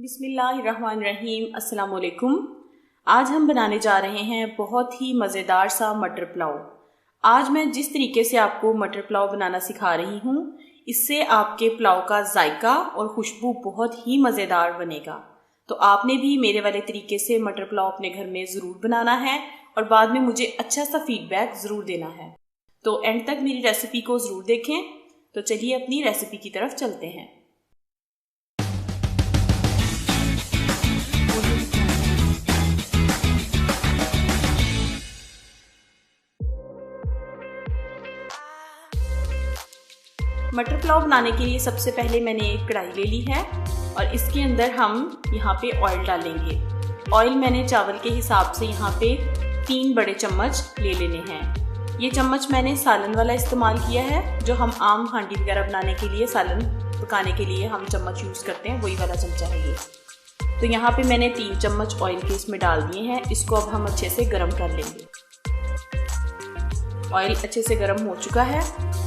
बिस्मिल्लाहिर्रहमानिर्रहीम। अस्सलाम वालेकुम। आज हम बनाने जा रहे हैं बहुत ही मज़ेदार सा मटर पुलाव। आज मैं जिस तरीके से आपको मटर पुलाव बनाना सिखा रही हूँ, इससे आपके पुलाव का जायका और खुशबू बहुत ही मज़ेदार बनेगा। तो आपने भी मेरे वाले तरीके से मटर पुलाव अपने घर में ज़रूर बनाना है और बाद में मुझे अच्छा सा फीडबैक ज़रूर देना है। तो एंड तक मेरी रेसिपी को ज़रूर देखें। तो चलिए अपनी रेसिपी की तरफ चलते हैं। मटर पुलाव बनाने के लिए सबसे पहले मैंने एक कढ़ाई ले ली है और इसके अंदर हम यहाँ पे ऑयल डालेंगे। ऑयल मैंने चावल के हिसाब से यहाँ पे 3 बड़े चम्मच ले लेने हैं। ये चम्मच मैंने सालन वाला इस्तेमाल किया है, जो हम आम हांडी वगैरह बनाने के लिए, सालन पकाने के लिए हम चम्मच यूज़ करते हैं, वही वाला चमचा है ये। तो यहाँ पे मैंने 3 चम्मच ऑयल के इसमें डाल दिए हैं। इसको अब हम अच्छे से गर्म कर लेंगे। ऑयल अच्छे से गर्म हो चुका है।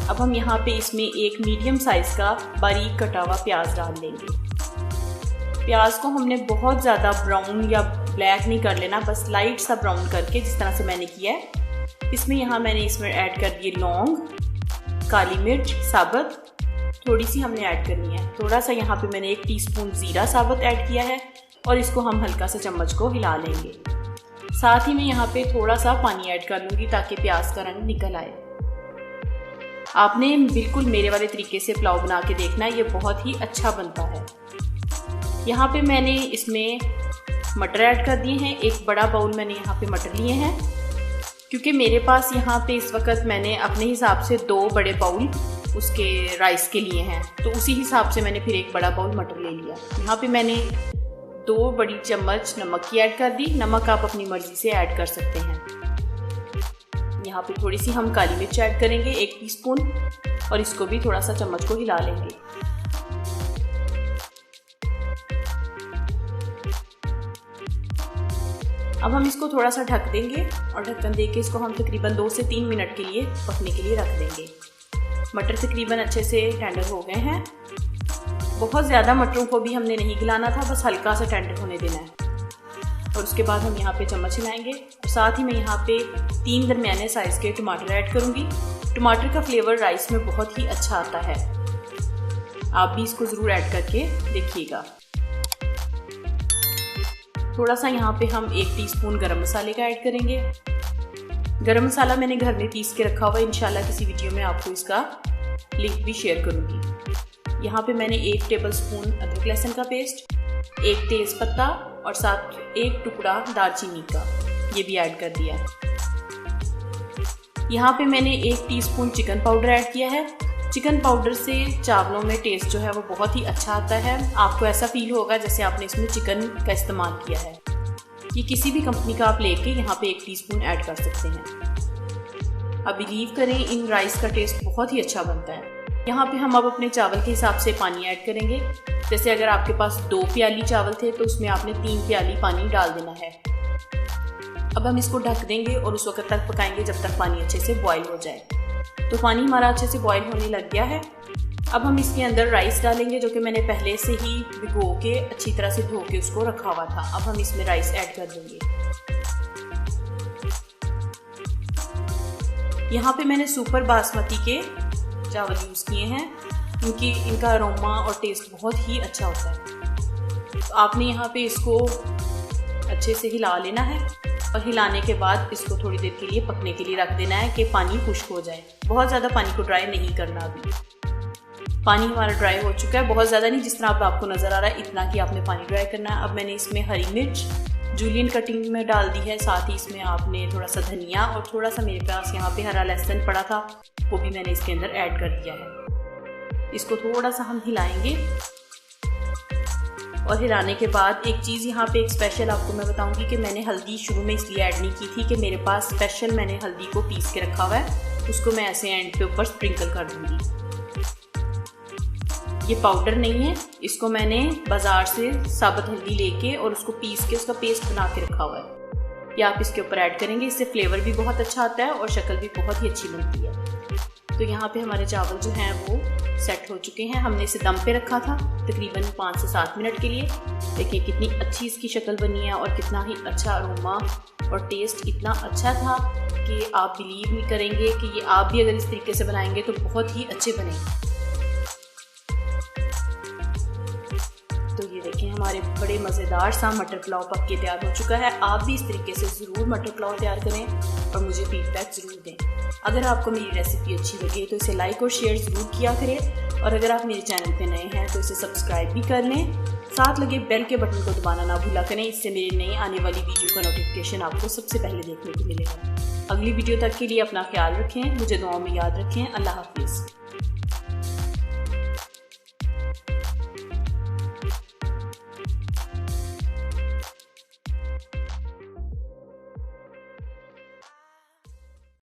अब हम यहाँ पे इसमें एक मीडियम साइज़ का बारीक कटा हुआ प्याज डाल लेंगे। प्याज को हमने बहुत ज़्यादा ब्राउन या ब्लैक नहीं कर लेना, बस लाइट सा ब्राउन करके, जिस तरह से मैंने किया है। मैंने इसमें ऐड कर दिए लौंग, काली मिर्च साबुत थोड़ी सी हमने ऐड करनी है। थोड़ा सा यहाँ पे मैंने 1 टीस्पून ज़ीरा साबुत ऐड किया है और इसको हम हल्का सा चम्मच को हिला लेंगे। साथ ही मैं यहाँ पे थोड़ा सा पानी ऐड कर लूँगी ताकि प्याज का रंग निकल आए। आपने बिल्कुल मेरे वाले तरीके से पुलाव बना के देखना, ये बहुत ही अच्छा बनता है। यहाँ पे मैंने इसमें मटर ऐड कर दिए हैं। एक बड़ा बाउल मैंने यहाँ पे मटर लिए हैं, क्योंकि मेरे पास यहाँ पे इस वक्त मैंने अपने हिसाब से 2 बड़े बाउल उसके राइस के लिए हैं, तो उसी हिसाब से मैंने फिर एक बड़ा बाउल मटर ले लिया। यहाँ पे मैंने 2 बड़ी चम्मच नमक की ऐड कर दी। नमक आप अपनी मर्ज़ी से ऐड कर सकते हैं। यहाँ पे थोड़ी सी हम काली मिर्च ऐड करेंगे 1 टीस्पून और इसको भी थोड़ा सा चम्मच को हिला लेंगे। अब हम इसको थोड़ा सा ढक देंगे और ढक्कन देके इसको हम तकरीबन 2 से 3 मिनट के लिए पकने के लिए रख देंगे। मटर तकरीबन अच्छे से टेंडर हो गए हैं। बहुत ज़्यादा मटरों को भी हमने नहीं गलाना था, बस हल्का सा टेंडर होने देना है। और उसके बाद हम यहाँ पे चम्मच हिलाएंगे और साथ ही मैं यहाँ पे 3 दरमियाने साइज़ के टमाटर ऐड करूँगी। टमाटर का फ्लेवर राइस में बहुत ही अच्छा आता है। आप भी इसको ज़रूर ऐड करके देखिएगा। थोड़ा सा यहाँ पे हम 1 टीस्पून गरम मसाले का ऐड करेंगे। गरम मसाला मैंने घर में पीस के रखा हुआ है, इंशाल्लाह किसी वीडियो में आपको इसका लिंक भी शेयर करूँगी। यहाँ पे मैंने 1 टेबलस्पून अदरक लहसुन का पेस्ट, 1 तेज़ पत्ता और साथ 1 टुकड़ा दालचीनी का, ये भी ऐड कर दिया है। यहाँ पे मैंने 1 टीस्पून चिकन पाउडर ऐड किया है। चिकन पाउडर से चावलों में टेस्ट जो है वो बहुत ही अच्छा आता है। आपको ऐसा फील होगा जैसे आपने इसमें चिकन का इस्तेमाल किया है। ये किसी भी कंपनी का आप लेके यहाँ पे 1 टीस्पून ऐड कर सकते हैं। अब बिलीव करें, इन राइस का टेस्ट बहुत ही अच्छा बनता है। यहाँ पे हम अब अपने चावल के हिसाब से पानी ऐड करेंगे। जैसे अगर आपके पास 2 प्याली चावल थे तो उसमें आपने 3 प्याली पानी डाल देना है। अब हम इसको ढक देंगे और उस वक्त तक पकाएंगे जब तक पानी अच्छे से बॉईल हो जाए। तो पानी हमारा अच्छे से बॉईल होने लग गया है। अब हम इसके अंदर राइस डालेंगे, जो कि मैंने पहले से ही भिगो के अच्छी तरह से धो के उसको रखा हुआ था। अब हम इसमें राइस ऐड कर देंगे। यहाँ पे मैंने सुपर बासमती के चावल यूज़ किए हैं, क्योंकि इनका अरोमा और टेस्ट बहुत ही अच्छा होता है। तो आपने यहाँ पे इसको अच्छे से हिला लेना है और हिलाने के बाद इसको थोड़ी देर के लिए पकने के लिए रख देना है कि पानी खुश्क हो जाए। बहुत ज़्यादा पानी को ड्राई नहीं करना। अभी पानी हमारा ड्राई हो चुका है, बहुत ज़्यादा नहीं, जिस तरह अब आपको नज़र आ रहा है इतना कि आपने पानी ड्राई करना है। अब मैंने इसमें हरी मिर्च जूलियन कटिंग में डाल दी है। साथ ही इसमें आपने थोड़ा सा धनिया और थोड़ा सा मेरे पास यहाँ पे हरा लहसुन पड़ा था, वो भी मैंने इसके अंदर ऐड कर दिया है। इसको थोड़ा सा हम हिलाएंगे और हिलाने के बाद एक चीज़ यहाँ पे एक स्पेशल आपको मैं बताऊंगी कि मैंने हल्दी शुरू में इसलिए ऐड नहीं की थी कि मेरे पास स्पेशल मैंने हल्दी को पीस के रखा हुआ है, उसको मैं ऐसे एंड पे ऊपर स्प्रिंकल कर दूंगी। ये पाउडर नहीं है, इसको मैंने बाज़ार से साबुत हल्दी लेके और उसको पीस के उसका पेस्ट बना के रखा हुआ है। ये आप इसके ऊपर ऐड करेंगे, इससे फ्लेवर भी बहुत अच्छा आता है और शक्ल भी बहुत ही अच्छी बनती है। तो यहाँ पे हमारे चावल जो हैं वो सेट हो चुके हैं। हमने इसे दम पे रखा था तकरीबन 5 से 7 मिनट के लिए। देखिए कितनी अच्छी इसकी शक्ल बनी है और कितना ही अच्छा अरोमा और टेस्ट इतना अच्छा था कि आप बिलीव नहीं करेंगे कि ये आप भी अगर इस तरीके से बनाएंगे तो बहुत ही अच्छे बनेंगे। तो ये देखें हमारे बड़े मज़ेदार सा मटर पुलाव पक के तैयार हो चुका है। आप भी इस तरीके से ज़रूर मटर पुलाव तैयार करें और मुझे फीडबैक ज़रूर दें। अगर आपको मेरी रेसिपी अच्छी लगे तो इसे लाइक और शेयर ज़रूर किया करें और अगर आप मेरे चैनल पे नए हैं तो इसे सब्सक्राइब भी कर लें। साथ लगे बेल के बटन को दबाना ना भूला करें, इससे मेरी नई आने वाली वीडियो का नोटिफिकेशन आपको सबसे पहले देखने को मिलेगा। अगली वीडियो तक के लिए अपना ख्याल रखें, मुझे दुआओं में याद रखें। अल्लाह हाफिज़।